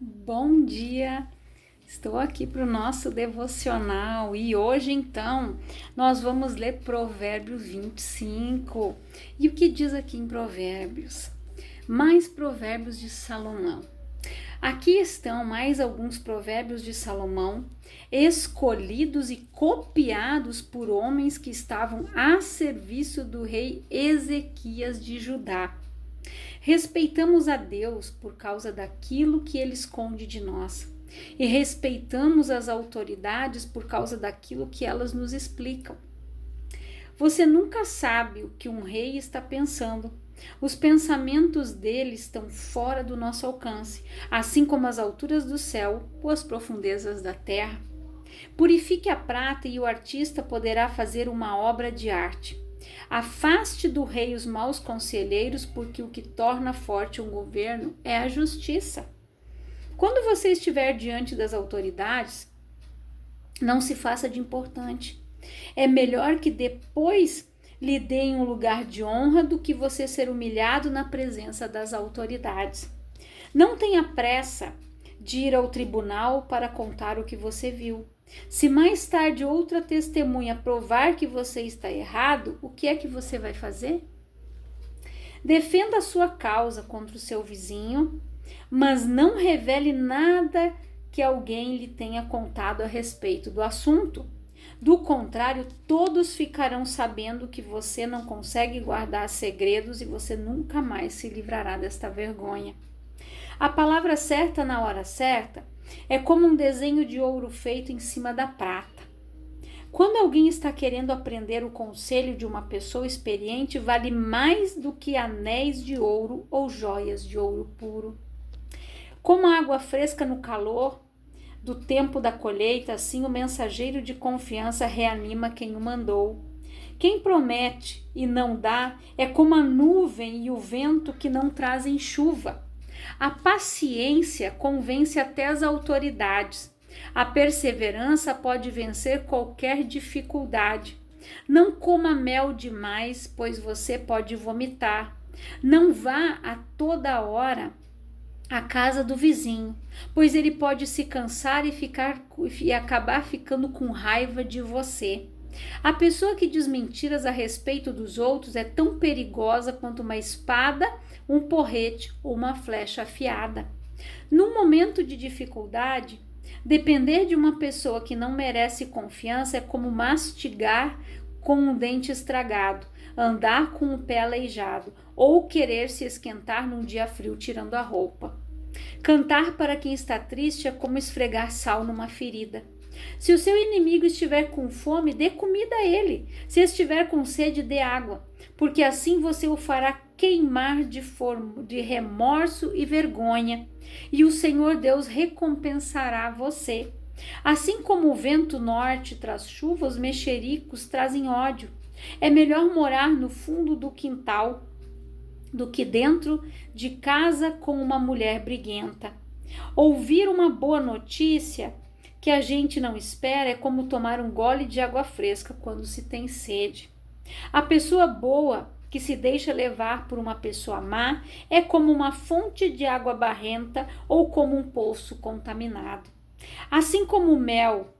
Bom dia! Estou aqui para o nosso devocional e hoje então nós vamos ler Provérbios 25. E o que diz aqui em Provérbios? Mais provérbios de Salomão. Aqui estão mais alguns provérbios de Salomão, escolhidos e copiados por homens que estavam a serviço do rei Ezequias de Judá. Respeitamos a Deus por causa daquilo que Ele esconde de nós. E respeitamos as autoridades por causa daquilo que elas nos explicam. Você nunca sabe o que um rei está pensando. Os pensamentos dele estão fora do nosso alcance, assim como as alturas do céu ou as profundezas da terra. Purifique a prata e o artista poderá fazer uma obra de arte. Afaste do rei os maus conselheiros, porque o que torna forte um governo é a justiça. Quando você estiver diante das autoridades, não se faça de importante. É melhor que depois lhe deem um lugar de honra do que você ser humilhado na presença das autoridades. Não tenha pressa de ir ao tribunal para contar o que você viu. Se mais tarde outra testemunha provar que você está errado, o que é que você vai fazer? Defenda a sua causa contra o seu vizinho, mas não revele nada que alguém lhe tenha contado a respeito do assunto. Do contrário, todos ficarão sabendo que você não consegue guardar segredos e você nunca mais se livrará desta vergonha. A palavra certa na hora certa é como um desenho de ouro feito em cima da prata. Quando alguém está querendo aprender o conselho de uma pessoa experiente, vale mais do que anéis de ouro ou joias de ouro puro. Como a água fresca no calor do tempo da colheita, assim o mensageiro de confiança reanima quem o mandou. Quem promete e não dá é como a nuvem e o vento que não trazem chuva. A paciência convence até as autoridades. A perseverança pode vencer qualquer dificuldade. Não coma mel demais, pois você pode vomitar. Não vá a toda hora à casa do vizinho, pois ele pode se cansar e acabar ficando com raiva de você. A pessoa que diz mentiras a respeito dos outros é tão perigosa quanto uma espada, um porrete ou uma flecha afiada. Num momento de dificuldade, depender de uma pessoa que não merece confiança é como mastigar com um dente estragado, andar com o pé aleijado ou querer se esquentar num dia frio tirando a roupa. Cantar para quem está triste é como esfregar sal numa ferida. Se o seu inimigo estiver com fome, dê comida a ele. Se estiver com sede, dê água, porque assim você o fará queimar de remorso e vergonha, e o Senhor Deus recompensará você. Assim como o vento norte traz chuva, os mexericos trazem ódio. É melhor morar no fundo do quintal do que dentro de casa com uma mulher briguenta. Ouvir uma boa notícia que a gente não espera é como tomar um gole de água fresca quando se tem sede. A pessoa boa que se deixa levar por uma pessoa má é como uma fonte de água barrenta ou como um poço contaminado. Assim como o mel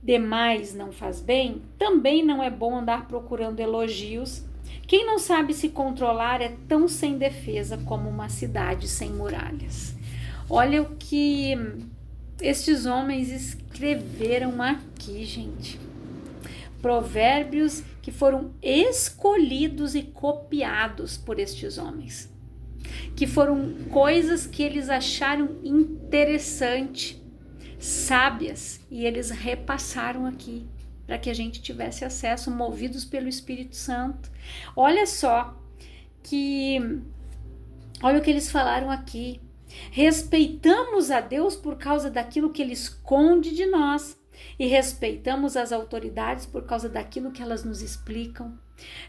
demais não faz bem, também não é bom andar procurando elogios. Quem não sabe se controlar é tão sem defesa como uma cidade sem muralhas. Olha o que estes homens escreveram aqui, gente. Provérbios que foram escolhidos e copiados por estes homens. Que foram coisas que eles acharam interessante, sábias, e eles repassaram aqui para que a gente tivesse acesso, movidos pelo Espírito Santo. Olha o que eles falaram aqui. Respeitamos a Deus por causa daquilo que Ele esconde de nós e respeitamos as autoridades por causa daquilo que elas nos explicam.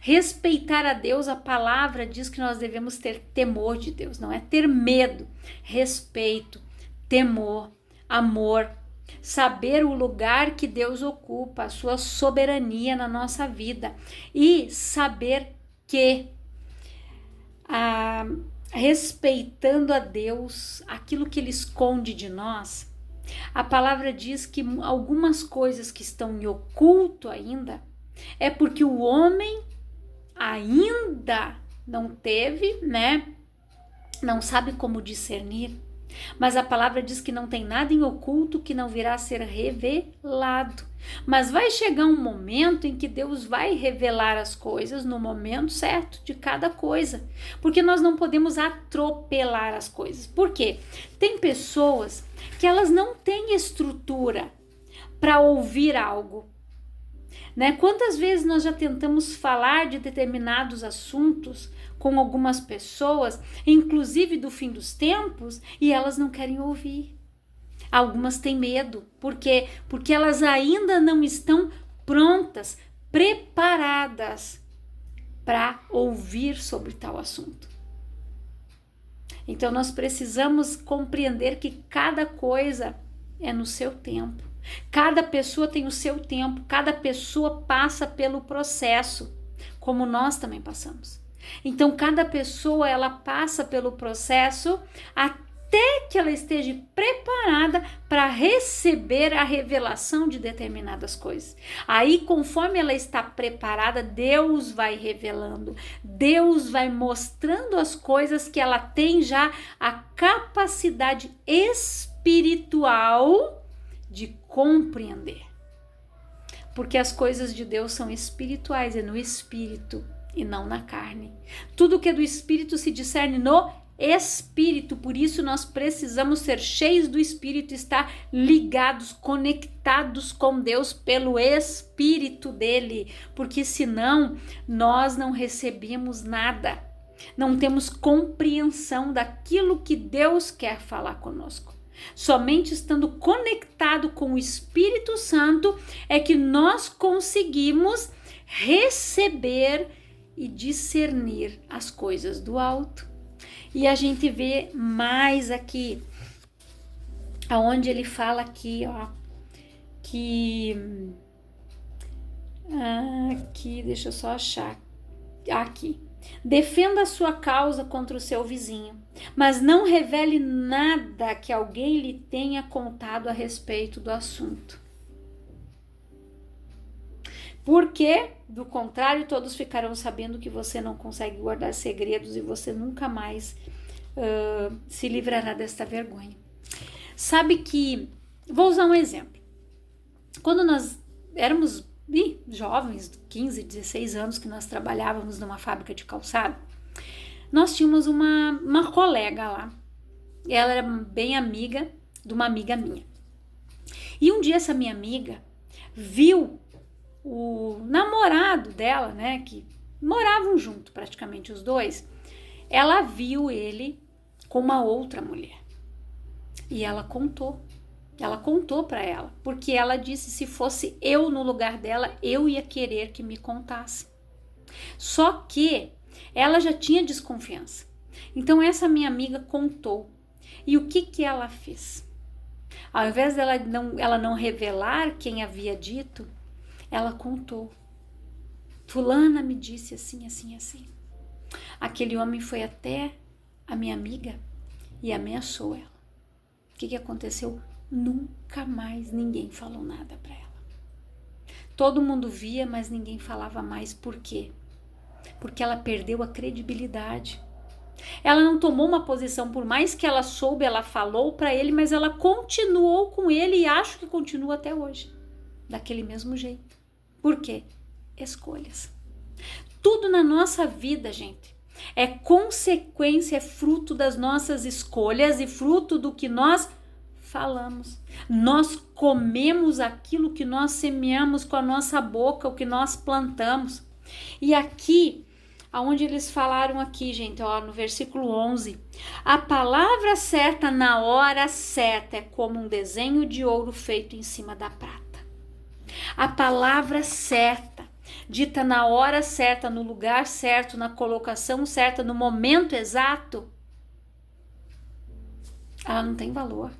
Respeitar a Deus, a palavra diz que nós devemos ter temor de Deus, não é ter medo. Respeito, temor, amor, saber o lugar que Deus ocupa, a sua soberania na nossa vida e saber que respeitando a Deus, aquilo que Ele esconde de nós, a palavra diz que algumas coisas que estão em oculto ainda, é porque o homem ainda não teve, né? Não sabe como discernir. Mas a palavra diz que não tem nada em oculto que não virá a ser revelado. Mas vai chegar um momento em que Deus vai revelar as coisas no momento certo de cada coisa. Porque nós não podemos atropelar as coisas. Por quê? Tem pessoas que elas não têm estrutura para ouvir algo. Né? Quantas vezes nós já tentamos falar de determinados assuntos com algumas pessoas, inclusive do fim dos tempos, e elas não querem ouvir. Algumas têm medo. Por quê? Porque elas ainda não estão prontas, preparadas para ouvir sobre tal assunto. Então nós precisamos compreender que cada coisa é no seu tempo. Cada pessoa tem o seu tempo, cada pessoa passa pelo processo, como nós também passamos. Então, cada pessoa, ela passa pelo processo até que ela esteja preparada para receber a revelação de determinadas coisas. Aí, conforme ela está preparada, Deus vai revelando, Deus vai mostrando as coisas que ela tem já a capacidade espiritual de compreender. Porque as coisas de Deus são espirituais, é no espírito e não na carne. Tudo que é do espírito se discerne no espírito, por isso nós precisamos ser cheios do espírito, estar ligados, conectados com Deus pelo espírito dele, porque senão nós não recebemos nada, não temos compreensão daquilo que Deus quer falar conosco. Somente estando conectado com o Espírito Santo é que nós conseguimos receber e discernir as coisas do alto. E a gente vê mais aqui, aonde ele fala aqui, ó, que aqui, deixa eu só achar, aqui. Defenda a sua causa contra o seu vizinho, mas não revele nada que alguém lhe tenha contado a respeito do assunto. Porque, do contrário, todos ficarão sabendo que você não consegue guardar segredos e você nunca mais se livrará desta vergonha. Sabe que, vou usar um exemplo. Quando nós éramos jovens, 15, 16 anos, que nós trabalhávamos numa fábrica de calçado, nós tínhamos uma colega lá. Ela era bem amiga de uma amiga minha. E um dia essa minha amiga viu o namorado dela, né, que moravam junto praticamente os dois, ela viu ele com uma outra mulher. E ela contou para ela, porque ela disse, se fosse eu no lugar dela, eu ia querer que me contasse. Só que ela já tinha desconfiança. Então essa minha amiga contou. E o que ela fez? Ao invés dela ela não revelar quem havia dito, ela contou. Fulana me disse assim, assim, assim. Aquele homem foi até a minha amiga e ameaçou ela. O que aconteceu? Nunca mais ninguém falou nada para ela. Todo mundo via, mas ninguém falava mais. Por quê? Porque ela perdeu a credibilidade. Ela não tomou uma posição, por mais que ela soube, ela falou para ele, mas ela continuou com ele e acho que continua até hoje, daquele mesmo jeito. Por quê? Escolhas. Tudo na nossa vida, gente, é consequência, é fruto das nossas escolhas e fruto do que nós falamos. Nós comemos aquilo que nós semeamos com a nossa boca, o que nós plantamos. E aqui, aonde eles falaram aqui, gente, ó, no versículo 11, a palavra certa na hora certa é como um desenho de ouro feito em cima da prata. A palavra certa, dita na hora certa, no lugar certo, na colocação certa, no momento exato, ela não tem valor.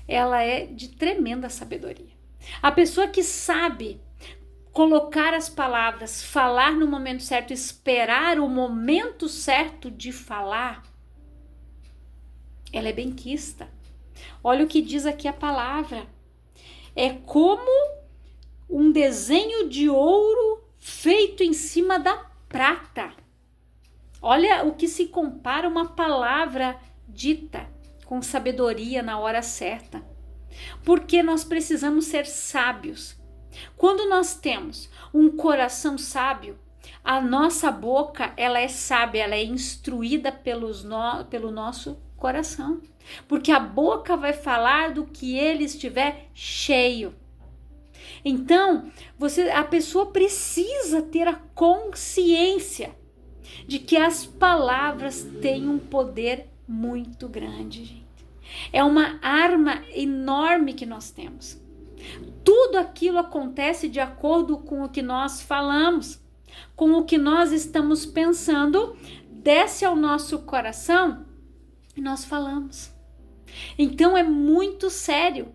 Ela é de tremenda sabedoria. A pessoa que sabe colocar as palavras, falar no momento certo, esperar o momento certo de falar, ela é benquista. Olha o que diz aqui a palavra. É como um desenho de ouro feito em cima da prata. Olha o que se compara uma palavra dita com sabedoria na hora certa. Porque nós precisamos ser sábios. Quando nós temos um coração sábio, a nossa boca, ela é sábia, ela é instruída pelo nosso coração. Porque a boca vai falar do que ele estiver cheio. Então, a pessoa precisa ter a consciência de que as palavras têm um poder muito grande, gente. É uma arma enorme que nós temos. Tudo aquilo acontece de acordo com o que nós falamos, com o que nós estamos pensando, desce ao nosso coração e nós falamos. Então é muito sério.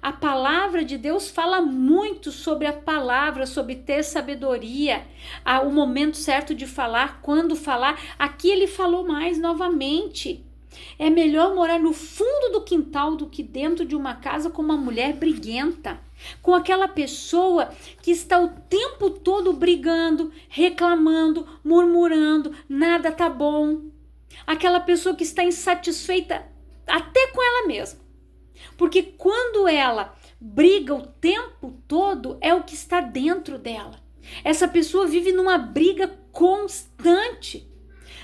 A palavra de Deus fala muito sobre a palavra, sobre ter sabedoria, o momento certo de falar, quando falar. Aqui ele falou mais novamente. É melhor morar no fundo do quintal do que dentro de uma casa com uma mulher briguenta, com aquela pessoa que está o tempo todo brigando, reclamando, murmurando, nada tá bom. Aquela pessoa que está insatisfeita até com ela mesma. Porque quando ela briga o tempo todo, é o que está dentro dela. Essa pessoa vive numa briga constante,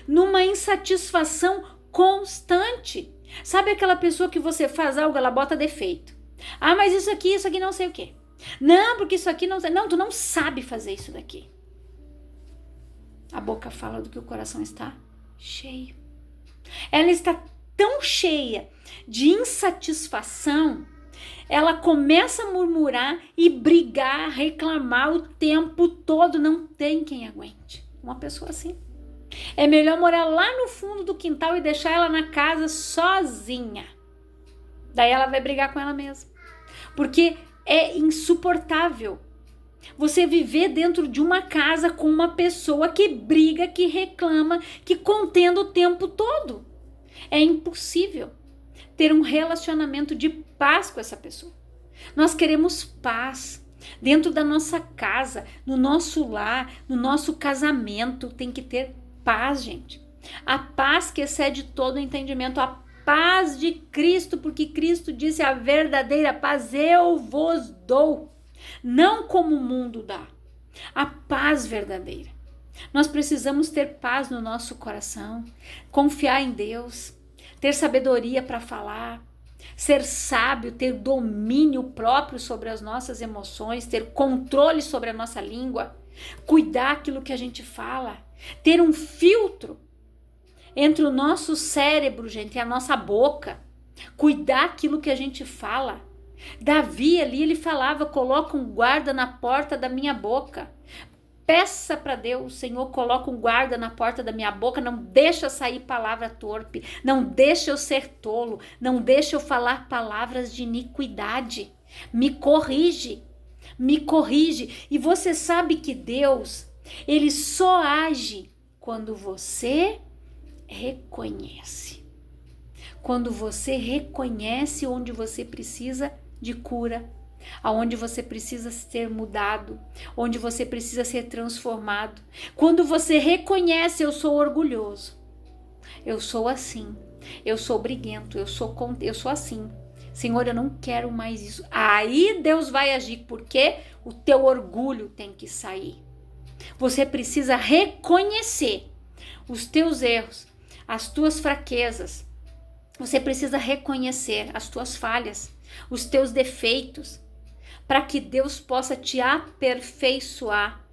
numa insatisfação constante. Sabe aquela pessoa que você faz algo, ela bota defeito. Ah, mas isso aqui não sei o quê. Não, porque isso aqui não sei. Não, tu não sabe fazer isso daqui. A boca fala do que o coração está cheio. Ela está tão cheia de insatisfação, ela começa a murmurar e brigar, reclamar o tempo todo. Não tem quem aguente uma pessoa assim. É melhor morar lá no fundo do quintal e deixar ela na casa sozinha. Daí ela vai brigar com ela mesma. Porque é insuportável você viver dentro de uma casa com uma pessoa que briga, que reclama, que contenda o tempo todo. É impossível ter um relacionamento de paz com essa pessoa. Nós queremos paz dentro da nossa casa, no nosso lar, no nosso casamento. Tem que ter paz, gente. A paz que excede todo o entendimento, a paz de Cristo, porque Cristo disse: a verdadeira paz eu vos dou, não como o mundo dá. A paz verdadeira. Nós precisamos ter paz no nosso coração, confiar em Deus, ter sabedoria para falar, ser sábio, ter domínio próprio sobre as nossas emoções, ter controle sobre a nossa língua, cuidar aquilo que a gente fala, ter um filtro entre o nosso cérebro, gente, e a nossa boca, cuidar aquilo que a gente fala. Davi ali, ele falava: coloca um guarda na porta da minha boca. Peça para Deus: Senhor, coloca um guarda na porta da minha boca, não deixa sair palavra torpe, não deixa eu ser tolo, não deixa eu falar palavras de iniquidade. Me corrige. E você sabe que Deus, ele só age quando você reconhece. Quando você reconhece onde você precisa de cura, aonde você precisa ser mudado, onde você precisa ser transformado. Quando você reconhece: eu sou orgulhoso, eu sou assim, eu sou briguento, eu sou assim. Senhor, eu não quero mais isso. Aí Deus vai agir, porque o teu orgulho tem que sair. Você precisa reconhecer os teus erros, as tuas fraquezas. Você precisa reconhecer as tuas falhas, os teus defeitos, para que Deus possa te aperfeiçoar.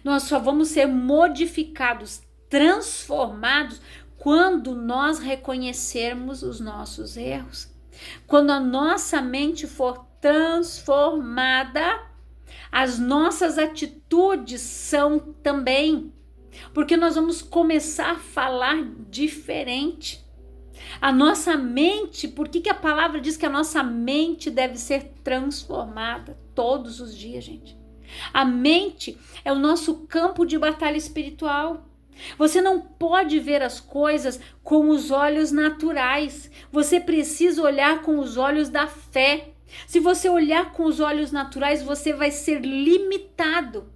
Nós só vamos ser modificados, transformados, quando nós reconhecermos os nossos erros. Quando a nossa mente for transformada, as nossas atitudes são também, porque nós vamos começar a falar diferente. A nossa mente, por que a palavra diz que a nossa mente deve ser transformada todos os dias, gente? A mente é o nosso campo de batalha espiritual. Você não pode ver as coisas com os olhos naturais. Você precisa olhar com os olhos da fé. Se você olhar com os olhos naturais, você vai ser limitado.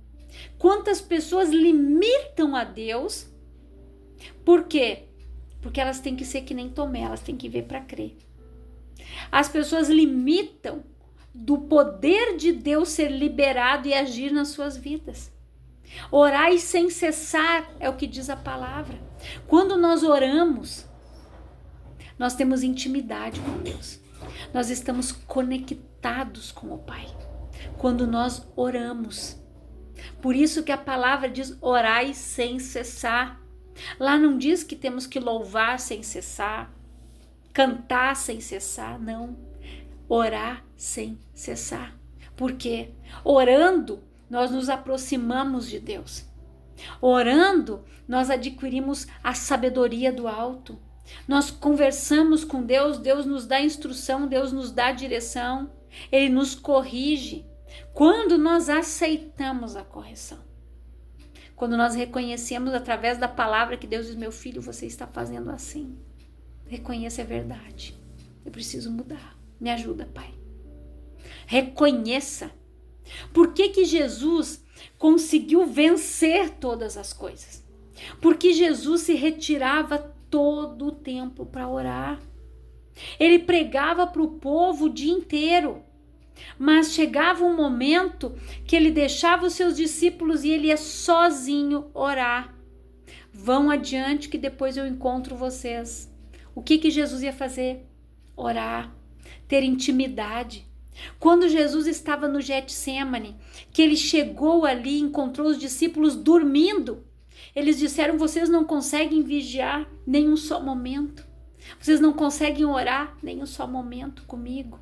Quantas pessoas limitam a Deus? Por quê? Porque elas têm que ser que nem Tomé, elas têm que ver para crer. As pessoas limitam do poder de Deus ser liberado e agir nas suas vidas. Orai sem cessar é o que diz a palavra. Quando nós oramos, nós temos intimidade com Deus. Nós estamos conectados com o Pai. Quando nós oramos. Por isso que a palavra diz orai sem cessar. Lá não diz que temos que louvar sem cessar, cantar sem cessar, não. Orar sem cessar. Por quê? Orando, nós nos aproximamos de Deus. Orando, nós adquirimos a sabedoria do alto. Nós conversamos com Deus, Deus nos dá instrução, Deus nos dá direção, Ele nos corrige. Quando nós aceitamos a correção, quando nós reconhecemos através da palavra que Deus diz, meu filho, você está fazendo assim. Reconheça a verdade. Eu preciso mudar. Me ajuda, Pai. Reconheça. Por que Jesus conseguiu vencer todas as coisas? Porque Jesus se retirava todo o tempo para orar. Ele pregava para o povo o dia inteiro. Mas chegava um momento que ele deixava os seus discípulos e ele ia sozinho orar. Vão adiante que depois eu encontro vocês. O que Jesus ia fazer? Orar, ter intimidade. Quando Jesus estava no Getsêmani, que ele chegou ali e encontrou os discípulos dormindo, eles disseram, vocês não conseguem vigiar nem um só momento. Vocês não conseguem orar nem um só momento comigo.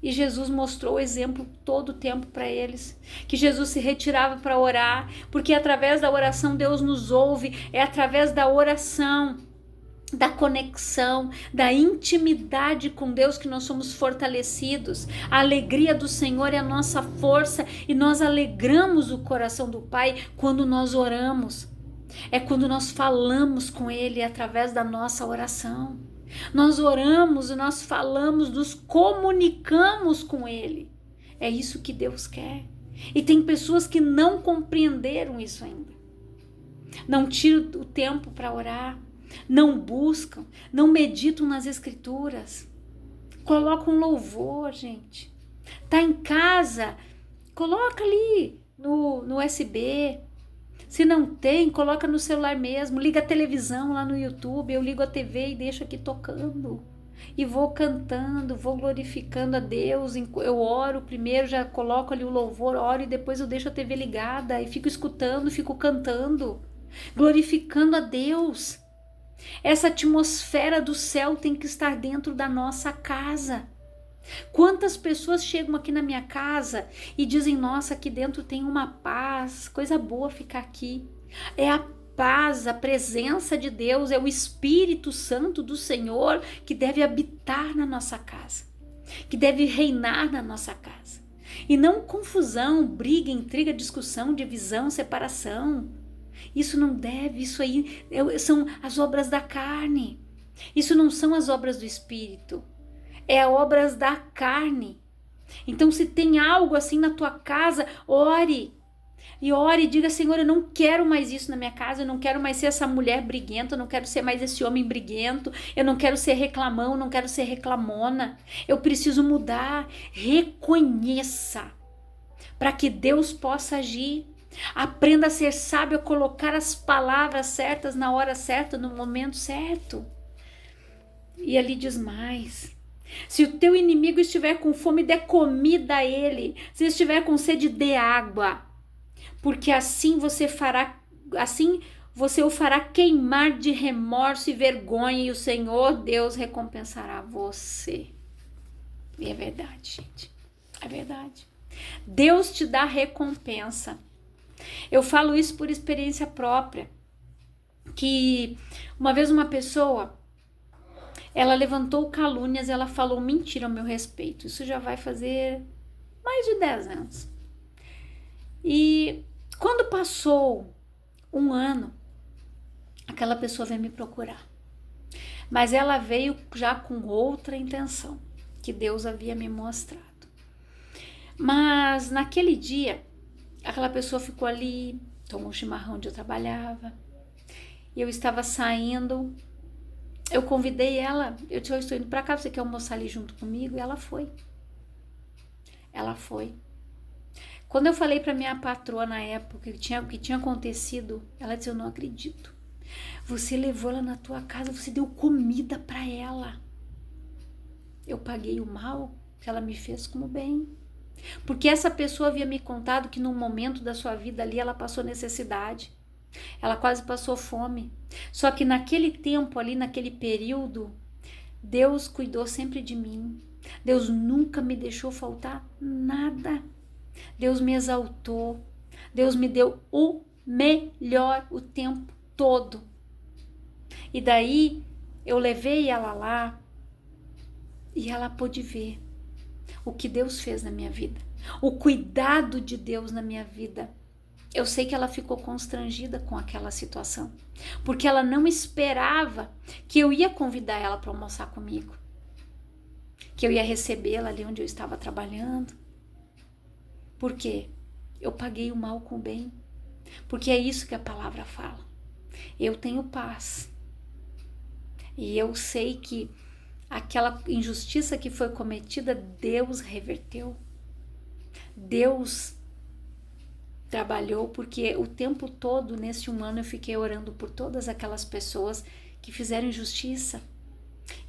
E Jesus mostrou o exemplo todo o tempo para eles, que Jesus se retirava para orar, porque através da oração Deus nos ouve, é através da oração, da conexão, da intimidade com Deus que nós somos fortalecidos. A alegria do Senhor é a nossa força e nós alegramos o coração do Pai quando nós oramos. É quando nós falamos com Ele através da nossa oração. Nós oramos e nós falamos, nos comunicamos com Ele. É isso que Deus quer. E tem pessoas que não compreenderam isso ainda. Não tiram o tempo para orar, não buscam, não meditam nas Escrituras. Colocam louvor, gente. Tá em casa, coloca ali no USB. Se não tem, coloca no celular mesmo, liga a televisão lá no YouTube, eu ligo a TV e deixo aqui tocando. E vou cantando, vou glorificando a Deus, eu oro primeiro, já coloco ali o louvor, oro e depois eu deixo a TV ligada e fico escutando, fico cantando, glorificando a Deus. Essa atmosfera do céu tem que estar dentro da nossa casa. Quantas pessoas chegam aqui na minha casa e dizem, nossa, aqui dentro tem uma paz, coisa boa ficar aqui. É a paz, a presença de Deus, é o Espírito Santo do Senhor que deve habitar na nossa casa, que deve reinar na nossa casa. E não confusão, briga, intriga, discussão, divisão, separação. Isso não deve, isso aí são as obras da carne. Isso não são as obras do Espírito. É obras da carne. Então, se tem algo assim na tua casa, ore. E ore e diga, Senhor, eu não quero mais isso na minha casa, eu não quero mais ser essa mulher briguenta, eu não quero ser mais esse homem briguento, eu não quero ser reclamão, eu não quero ser reclamona. Eu preciso mudar. Reconheça para que Deus possa agir. Aprenda a ser sábio, a colocar as palavras certas na hora certa, no momento certo. E ali diz mais. Se o teu inimigo estiver com fome, dê comida a ele. Se estiver com sede, dê água. Porque assim você o fará queimar de remorso e vergonha, e o Senhor Deus recompensará você. E é verdade, gente. É verdade. Deus te dá recompensa. Eu falo isso por experiência própria. Que uma vez uma pessoa, ela levantou calúnias, ela falou mentira ao meu respeito. Isso já vai fazer mais de 10 anos. E quando passou um ano, aquela pessoa veio me procurar. Mas ela veio já com outra intenção, que Deus havia me mostrado. Mas naquele dia, aquela pessoa ficou ali, tomou um chimarrão onde eu trabalhava, e eu estava saindo, eu convidei ela, eu disse, eu estou indo para cá, você quer almoçar ali junto comigo? E ela foi. Ela foi. Quando eu falei para minha patroa na época o que tinha acontecido, ela disse, eu não acredito. Você levou ela na tua casa, você deu comida para ela. Eu paguei o mal que ela me fez como bem. Porque essa pessoa havia me contado que num momento da sua vida ali ela passou necessidade. Ela quase passou fome. Só que naquele tempo ali, naquele período, Deus cuidou sempre de mim. Deus nunca me deixou faltar nada. Deus me exaltou. Deus me deu o melhor o tempo todo. E daí eu levei ela lá e ela pôde ver o que Deus fez na minha vida, o cuidado de Deus na minha vida. Eu sei que ela ficou constrangida com aquela situação, porque ela não esperava que eu ia convidar ela para almoçar comigo, que eu ia recebê-la ali onde eu estava trabalhando. Por quê? Eu paguei o mal com o bem, porque é isso que a palavra fala. Eu tenho paz. E eu sei que aquela injustiça que foi cometida, Deus reverteu. Deus trabalhou, porque o tempo todo, nesse um ano, eu fiquei orando por todas aquelas pessoas que fizeram injustiça.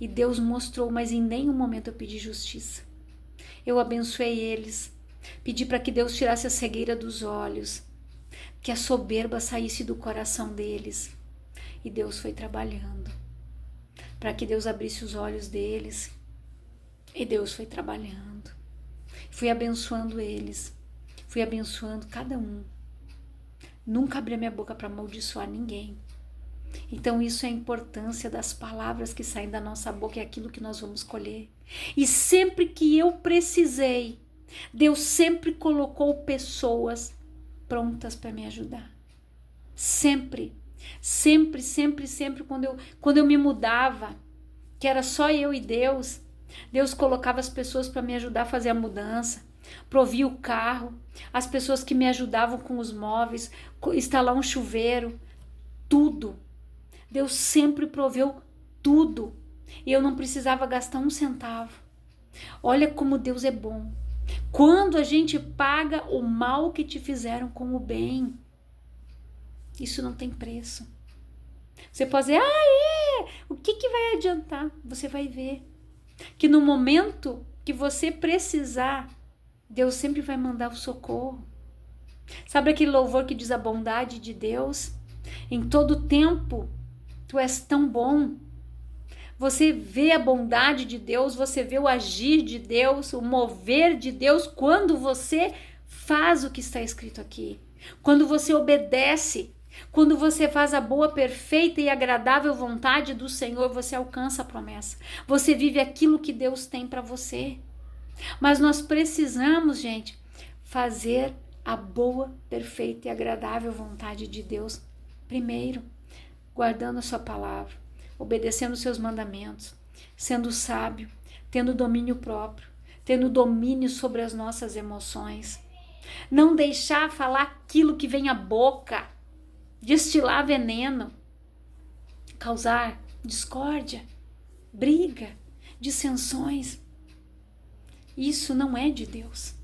E Deus mostrou, mas em nenhum momento eu pedi justiça. Eu abençoei eles, pedi para que Deus tirasse a cegueira dos olhos, que a soberba saísse do coração deles. E Deus foi trabalhando para que Deus abrisse os olhos deles. E Deus foi trabalhando. Fui abençoando eles. Fui abençoando cada um. Nunca abri a minha boca para amaldiçoar ninguém. Então isso é a importância das palavras que saem da nossa boca, é aquilo que nós vamos colher. E sempre que eu precisei, Deus sempre colocou pessoas prontas para me ajudar. Sempre. Sempre, sempre, sempre, quando eu me mudava, que era só eu e Deus, Deus colocava as pessoas para me ajudar a fazer a mudança, provia o carro, as pessoas que me ajudavam com os móveis, instalar um chuveiro, tudo. Deus sempre proveu tudo e eu não precisava gastar um centavo. Olha como Deus é bom. Quando a gente paga o mal que te fizeram com o bem, isso não tem preço. Você pode dizer, o que vai adiantar? Você vai ver que no momento que você precisar, Deus sempre vai mandar o socorro. Sabe aquele louvor que diz a bondade de Deus? Em todo tempo, tu és tão bom. Você vê a bondade de Deus, você vê o agir de Deus, o mover de Deus, quando você faz o que está escrito aqui. Quando você obedece. Quando você faz a boa, perfeita e agradável vontade do Senhor, você alcança a promessa. Você vive aquilo que Deus tem para você. Mas nós precisamos, gente, fazer a boa, perfeita e agradável vontade de Deus primeiro, guardando a sua palavra, obedecendo os seus mandamentos, sendo sábio, tendo domínio próprio, tendo domínio sobre as nossas emoções. Não deixar falar aquilo que vem à boca, destilar veneno, causar discórdia, briga, dissensões. Isso não é de Deus.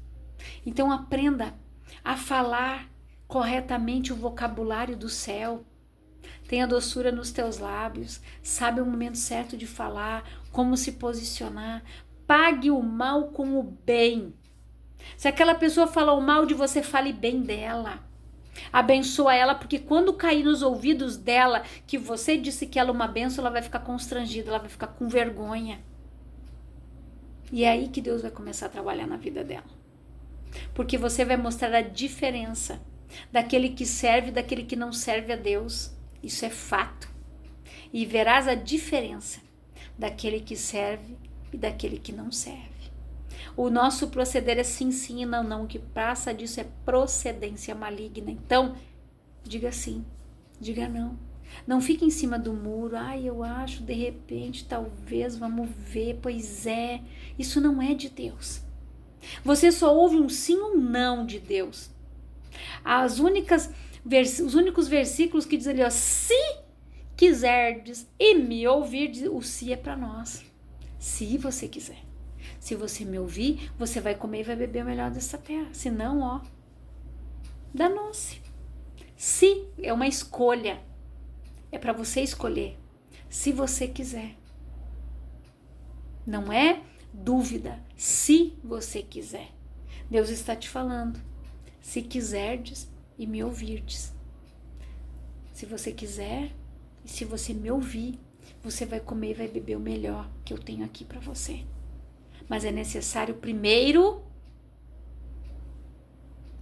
Então aprenda a falar corretamente o vocabulário do céu. Tenha doçura nos teus lábios, sabe o momento certo de falar, como se posicionar. Pague o mal com o bem. Se aquela pessoa falou mal de você, fale bem dela. Abençoa ela, porque quando cair nos ouvidos dela que você disse que ela é uma bênção, ela vai ficar constrangida, ela vai ficar com vergonha. E é aí que Deus vai começar a trabalhar na vida dela. Porque você vai mostrar a diferença daquele que serve e daquele que não serve a Deus. Isso é fato. E verás a diferença daquele que serve e daquele que não serve. O nosso proceder é sim, sim e não, não. O que passa disso é procedência maligna. Então, diga sim, diga não. Não fique em cima do muro. Ai, eu acho, de repente, talvez, vamos ver. Pois é, isso não é de Deus. Você só ouve um sim ou um não de Deus. Os únicos versículos que dizem ali, ó, se quiserdes e me ouvirdes, o se é para nós. Se você quiser. Se você me ouvir, você vai comer e vai beber o melhor dessa terra. Se não, ó, danou-se. Se é uma escolha. É para você escolher. Se você quiser. Não é dúvida. Se você quiser. Deus está te falando. Se quiserdes e me ouvirdes. Se você quiser e se você me ouvir, você vai comer e vai beber o melhor que eu tenho aqui para você. Mas é necessário primeiro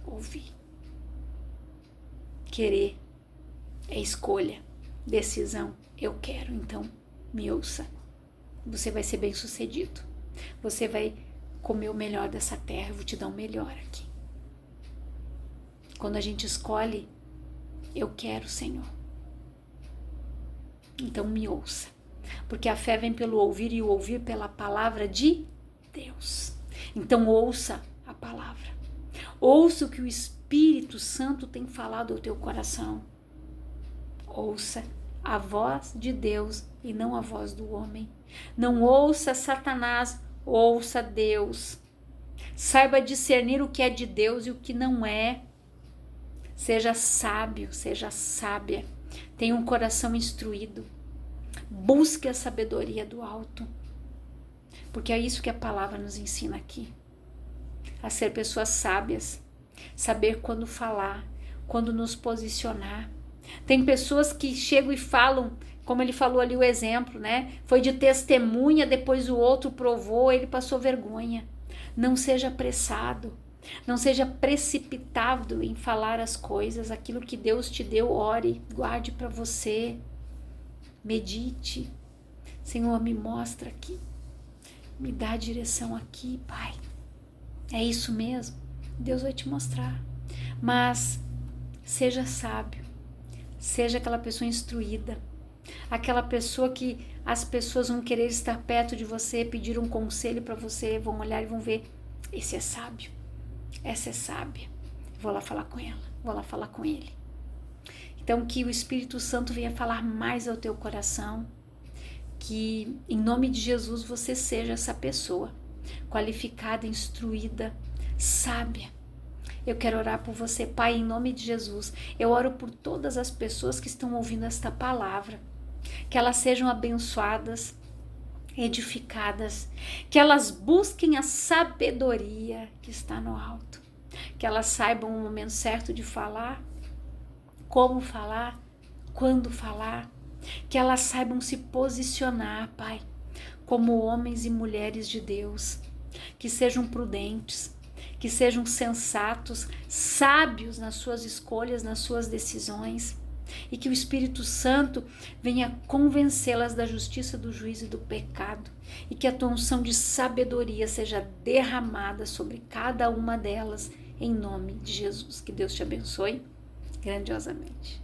ouvir. Querer é escolha, decisão. Eu quero, então me ouça. Você vai ser bem sucedido. Você vai comer o melhor dessa terra. Eu vou te dar o melhor aqui. Quando a gente escolhe, eu quero, Senhor. Então me ouça. Porque a fé vem pelo ouvir e o ouvir pela palavra de Deus. Então ouça a palavra. Ouça o que o Espírito Santo tem falado ao teu coração. Ouça a voz de Deus e não a voz do homem. Não ouça Satanás, ouça Deus. Saiba discernir o que é de Deus e o que não é. Seja sábio, seja sábia. Tenha um coração instruído. Busque a sabedoria do alto. Porque é isso que a palavra nos ensina aqui. A ser pessoas sábias. Saber quando falar, quando nos posicionar. Tem pessoas que chegam e falam, como ele falou ali o exemplo, né? Foi de testemunha, depois o outro provou, ele passou vergonha. Não seja apressado. Não seja precipitado em falar as coisas. Aquilo que Deus te deu, ore, guarde para você. Medite. Senhor, me mostra aqui. Me dá a direção aqui, Pai. É isso mesmo? Deus vai te mostrar. Mas seja sábio. Seja aquela pessoa instruída. Aquela pessoa que as pessoas vão querer estar perto de você, pedir um conselho para você, vão olhar e vão ver. Esse é sábio. Essa é sábia. Vou lá falar com ela. Vou lá falar com ele. Então que o Espírito Santo venha falar mais ao teu coração. Que em nome de Jesus você seja essa pessoa qualificada, instruída, sábia. Eu quero orar por você, Pai, em nome de Jesus. Eu oro por todas as pessoas que estão ouvindo esta palavra. Que elas sejam abençoadas, edificadas. Que elas busquem a sabedoria que está no alto. Que elas saibam o momento certo de falar, como falar, quando falar. Que elas saibam se posicionar, Pai, como homens e mulheres de Deus. Que sejam prudentes. Que sejam sensatos, sábios nas suas escolhas, nas suas decisões. E que o Espírito Santo venha convencê-las da justiça, do juízo e do pecado. E que a tua unção de sabedoria seja derramada sobre cada uma delas, em nome de Jesus. Que Deus te abençoe grandiosamente.